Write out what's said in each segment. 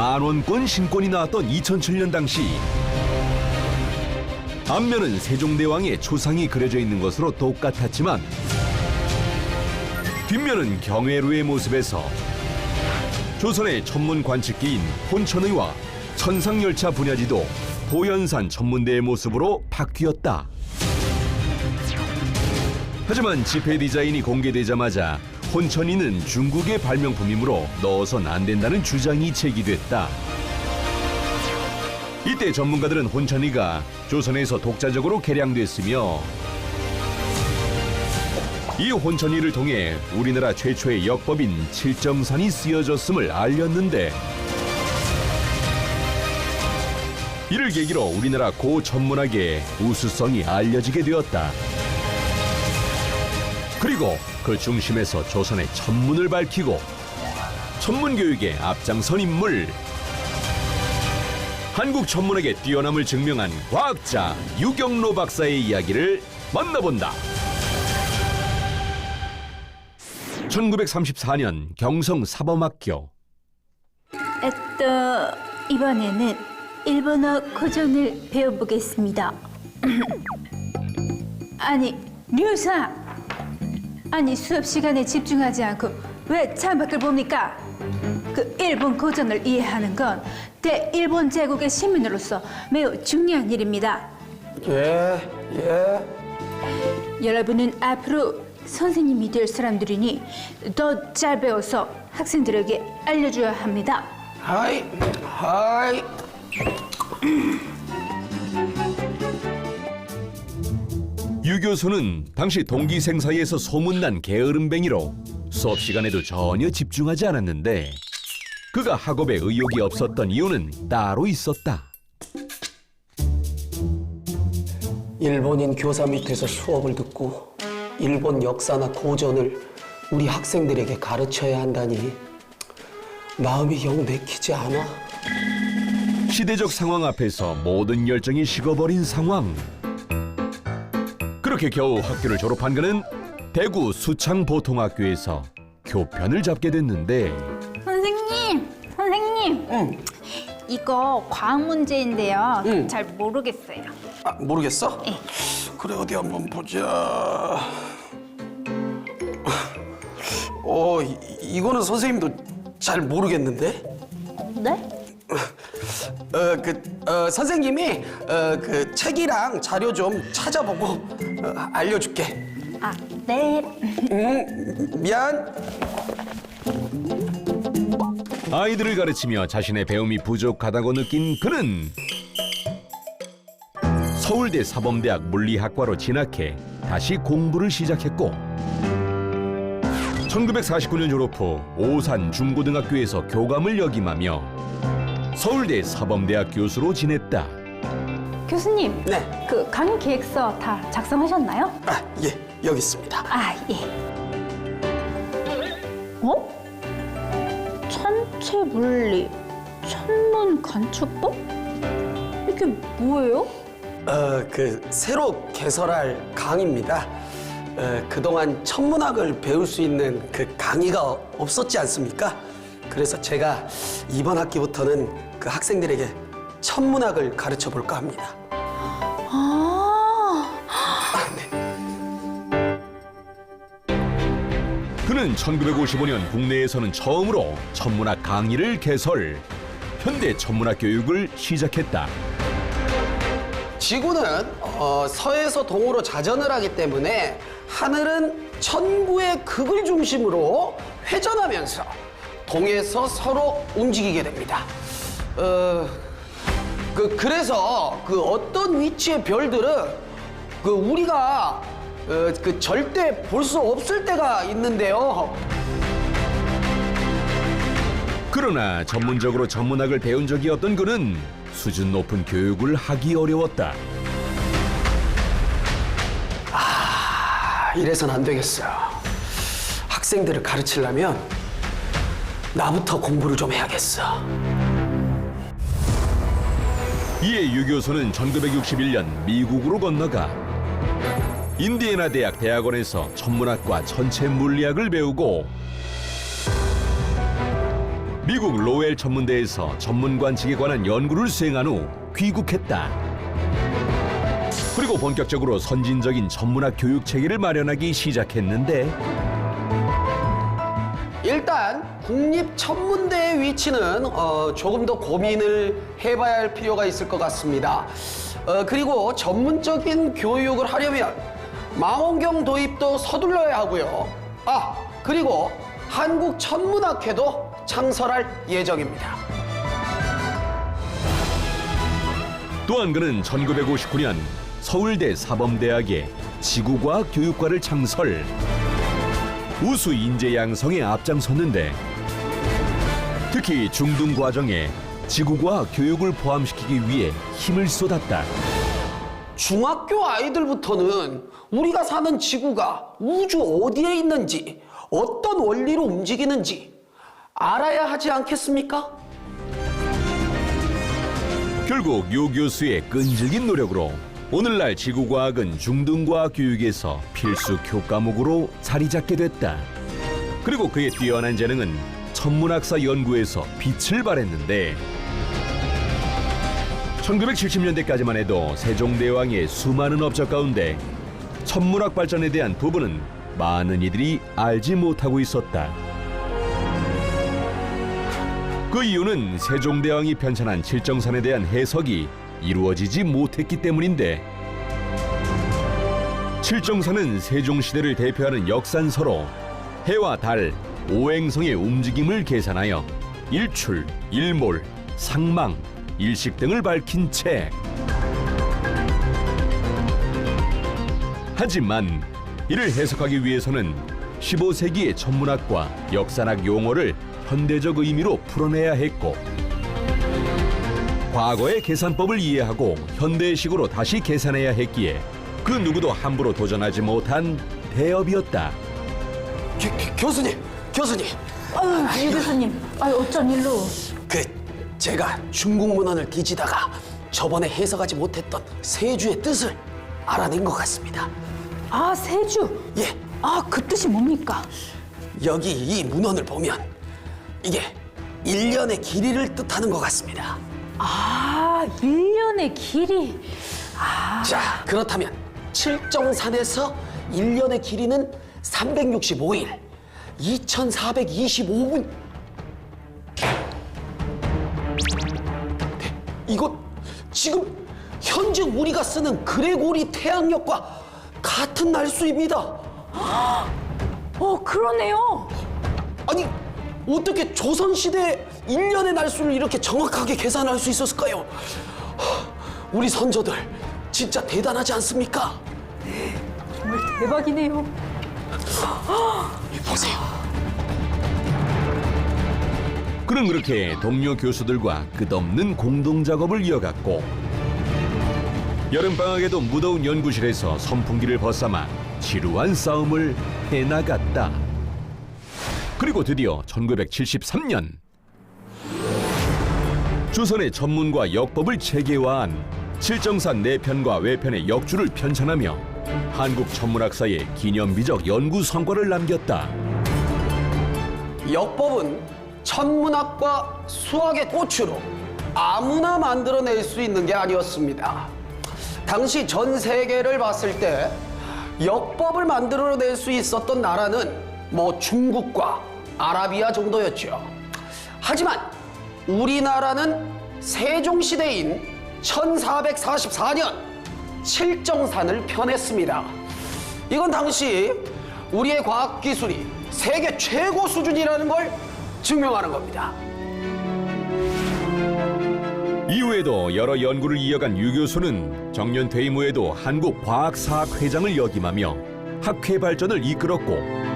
만원권 신권이 나왔던 2007년 당시 앞면은 세종대왕의 초상이 그려져 있는 것으로 똑같았지만 뒷면은 경회루의 모습에서 조선의 천문 관측기인 혼천의와 천상열차 분야지도 보현산 천문대의 모습으로 바뀌었다. 하지만 지폐 디자인이 공개되자마자 혼천이는 중국의 발명품이므로 넣어선 안 된다는 주장이 제기됐다. 이때 전문가들은 혼천이가 조선에서 독자적으로 개량됐으며 이 혼천이를 통해 우리나라 최초의 역법인 칠정산이 쓰여졌음을 알렸는데 이를 계기로 우리나라 고천문학의 우수성이 알려지게 되었다. 그리고 그 중심에서 조선의 천문을 밝히고 천문교육의 앞장선 인물, 한국 천문학의 뛰어남을 증명한 과학자 유경로 박사의 이야기를 만나본다. 1934년 경성 사범학교. 이번에는 일본어 고전을 배워보겠습니다. 아니, 류사! 아니, 수업 시간에 집중하지 않고 왜 창밖을 봅니까? 그 일본 고전을 이해하는 건 대일본 제국의 시민으로서 매우 중요한 일입니다. 예. 여러분은 앞으로 선생님이 될 사람들이니 더 잘 배워서 학생들에게 알려줘야 합니다. 하이. 유 교수는 당시 동기생 사이에서 소문난 게으름뱅이로 수업 시간에도 전혀 집중하지 않았는데 그가 학업에 의욕이 없었던 이유는 따로 있었다. 일본인 교사 밑에서 수업을 듣고 일본 역사나 고전을 우리 학생들에게 가르쳐야 한다니 마음이 영 내키지 않아. 시대적 상황 앞에서 모든 열정이 식어버린 상황. 그렇게 겨우 학교를 졸업한 그는 대구 수창보통학교에서 교편을 잡게 됐는데 선생님. 응. 이거 과학 문제인데요. 응. 잘 모르겠어요. 아, 모르겠어? 네. 그래, 어디 한번 보자. 이거는 선생님도 잘 모르겠는데? 네? 선생님이 그 책이랑 자료 좀 찾아보고 알려줄게. 아, 네. 미안. 아이들을 가르치며 자신의 배움이 부족하다고 느낀 그는 서울대 사범대학 물리학과로 진학해 다시 공부를 시작했고 1949년 졸업 후 오산 중고등학교에서 교감을 역임하며 서울대 사범대학 교수로 지냈다. 교수님. 네. 그 강의 계획서 다 작성하셨나요? 아, 예, 여기 있습니다. 아, 예. 어? 천체 물리, 천문 관측법? 이게 뭐예요? 새로 개설할 강의입니다. 그동안 천문학을 배울 수 있는 그 강의가 없었지 않습니까? 그래서 제가 이번 학기부터는 그 학생들에게 천문학을 가르쳐 볼까 합니다. 그는 1955년 국내에서는 처음으로 천문학 강의를 개설, 현대 천문학 교육을 시작했다. 지구는 서에서 동으로 자전을 하기 때문에 하늘은 천구의 극을 중심으로 회전하면서 동에서 서로 움직이게 됩니다. 그래서 그 어떤 위치의 별들은 우리가 절대 볼 수 없을 때가 있는데요. 그러나 전문적으로 천문학을 배운 적이 없던 그는 수준 높은 교육을 하기 어려웠다. 이래선 안 되겠어. 학생들을 가르치려면 나부터 공부를 좀 해야겠어. 이에 유 교수는 1961년 미국으로 건너가 인디애나 대학 대학원에서 천문학과 천체 물리학을 배우고 미국 로웰 천문대에서 천문관측에 관한 연구를 수행한 후 귀국했다. 그리고 본격적으로 선진적인 천문학 교육 체계를 마련하기 시작했는데 일단 국립천문대의 위치는 조금 더 고민을 해봐야 할 필요가 있을 것 같습니다. 그리고 전문적인 교육을 하려면 망원경 도입도 서둘러야 하고요. 그리고 한국천문학회도 창설할 예정입니다. 또한 그는 1959년 서울대 사범대학에 지구과학 교육과를 창설, 우수 인재 양성에 앞장섰는데 특히 중등 과정에 지구과학 교육을 포함시키기 위해 힘을 쏟았다. 중학교 아이들부터는 우리가 사는 지구가 우주 어디에 있는지, 어떤 원리로 움직이는지 알아야 하지 않겠습니까? 결국 요 교수의 끈질긴 노력으로 오늘날 지구과학은 중등과학 교육에서 필수 교과목으로 자리 잡게 됐다. 그리고 그의 뛰어난 재능은 천문학사 연구에서 빛을 발했는데 1970년대까지만 해도 세종대왕의 수많은 업적 가운데 천문학 발전에 대한 부분은 많은 이들이 알지 못하고 있었다. 그 이유는 세종대왕이 편찬한 칠정산에 대한 해석이 이루어지지 못했기 때문인데 칠정산은 세종시대를 대표하는 역산서로 해와 달, 오행성의 움직임을 계산하여 일출, 일몰, 상망, 일식 등을 밝힌 책. 하지만 이를 해석하기 위해서는 15세기의 천문학과 역산학 용어를 현대적 의미로 풀어내야 했고 과거의 계산법을 이해하고 현대식으로 다시 계산해야 했기에 그 누구도 함부로 도전하지 못한 대업이었다. 교수님! 유 교수님, 어쩐 일로? 제가 중국 문헌을 뒤지다가 저번에 해석하지 못했던 세주의 뜻을 알아낸 것 같습니다. 세주? 예, 그 뜻이 뭡니까? 여기 이 문헌을 보면 이게 1년의 길이를 뜻하는 것 같습니다. 1년의 길이. 자, 그렇다면 칠정산에서 1년의 길이는 365일, 2425분. 이거 지금 현재 우리가 쓰는 그레고리 태양력과 같은 날수입니다. 그러네요. 아니, 어떻게 조선시대 1년의 날수를 이렇게 정확하게 계산할 수 있었을까요? 우리 선조들 진짜 대단하지 않습니까? 정말 대박이네요. 보세요. 그는 그렇게 동료 교수들과 끝없는 공동 작업을 이어갔고 여름방학에도 무더운 연구실에서 선풍기를 벗삼아 지루한 싸움을 해나갔다. 그리고 드디어 1973년 조선의 전문과 역법을 체계화한 칠정산 내편과 외편의 역주를 편찬하며 한국 천문학사에 기념비적 연구 성과를 남겼다. 역법은 천문학과 수학의 꽃으로 아무나 만들어낼 수 있는 게 아니었습니다. 당시 전 세계를 봤을 때 역법을 만들어낼 수 있었던 나라는 중국과 아라비아 정도였죠. 하지만 우리나라는 세종시대인 1444년 칠정산을 펴냈습니다. 이건 당시 우리의 과학기술이 세계 최고 수준이라는 걸 증명하는 겁니다. 이후에도 여러 연구를 이어간 유 교수는 정년 퇴임 후에도 한국과학사학회장을 역임하며 학회 발전을 이끌었고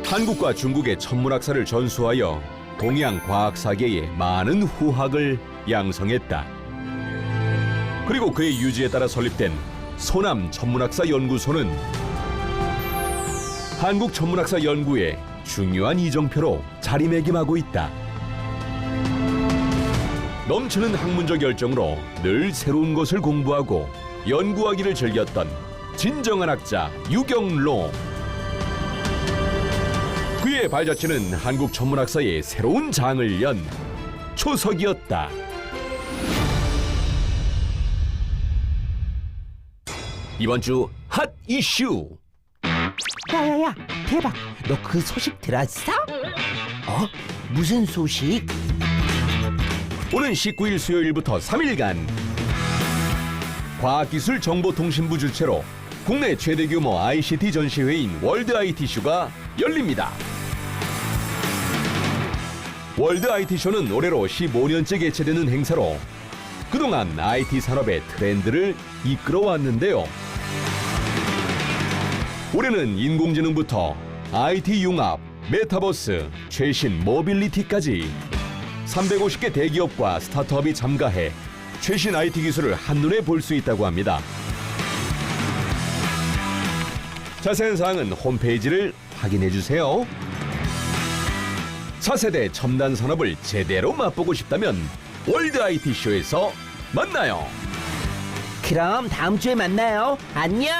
한국과 중국의 천문학사를 전수하여 동양 과학사계에 많은 후학을 양성했다. 그리고 그의 유지에 따라 설립된 소남 천문학사 연구소는 한국 천문학사 연구의 중요한 이정표로 자리매김하고 있다. 넘치는 학문적 열정으로 늘 새로운 것을 공부하고 연구하기를 즐겼던 진정한 학자 유경로. 그의 그의 발자취는 한국 천문학사의 새로운 장을 연 초석이었다. 이번 주 핫 이슈. 야야야 대박 너 그 소식 들었어? 무슨 소식? 오는 19일 수요일부터 3일간 과학기술정보통신부 주최로 국내 최대 규모 ICT 전시회인 월드 IT쇼가 열립니다. 월드 IT쇼는 올해로 15년째 개최되는 행사로 그동안 IT 산업의 트렌드를 이끌어왔는데요. 올해는 인공지능부터 IT 융합, 메타버스, 최신 모빌리티까지 350개 대기업과 스타트업이 참가해 최신 IT 기술을 한눈에 볼 수 있다고 합니다. 자세한 사항은 홈페이지를 확인해 주세요. 차세대 첨단 산업을 제대로 맛보고 싶다면 월드 IT 쇼에서 만나요. 그럼 다음 주에 만나요. 안녕.